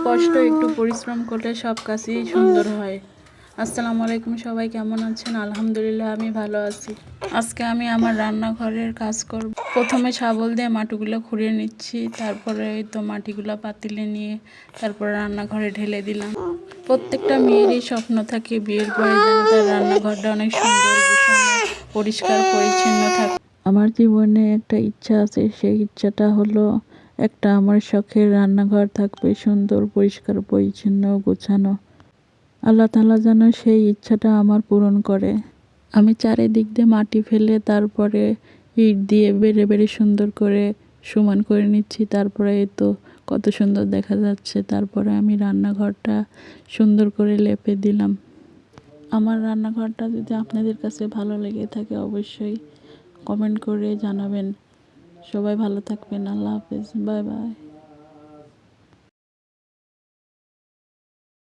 কষ্ট একটু পরিশ্রম করলে সব কাজই সুন্দর হয়। আসসালামু আলাইকুম, সবাই কেমন আছেন? আলহামদুলিল্লাহ আমি ভালো আছি। আজকে আমি আমার রান্নাঘরের কাজ করব। প্রথমে শাবল দিয়ে মাটিগুলো খুঁড়িয়ে নিচ্ছি, তারপরে এই তো মাটিগুলো পাতিলে নিয়ে তারপরে রান্নাঘরে ঢেলে দিলাম। প্রত্যেকটা মেয়েরই স্বপ্ন থাকে বিয়ের পরে যেন তার রান্নাঘরটা অনেক সুন্দর, গোছানো, পরিষ্কার পরিচ্ছন্ন থাকে। আমার জীবনে একটা ইচ্ছা আছে, সেই ইচ্ছাটা হলো একটা আমার শখের রান্নাঘর থাকবে, সুন্দর পরিষ্কার পরিচ্ছন্ন গোছানো। আল্লাহ তাআলা যেন সেই ইচ্ছাটা আমার পূরণ করে। আমি চারিদিক দিয়ে মাটি ফেলে তারপরে ইট দিয়ে বেড়ে বেড়ে সুন্দর করে সমান করে নিচ্ছি। তারপরে এই তো কত সুন্দর দেখা যাচ্ছে। তারপরে আমি রান্নাঘরটা সুন্দর করে লেপে দিলাম। আমার রান্নাঘরটা যদি আপনাদের কাছে ভালো লেগে থাকে অবশ্যই কমেন্ট করে জানাবেন। সবাই ভালো থাকবেন। আল্লাহ হাফেজ, বাই বাই।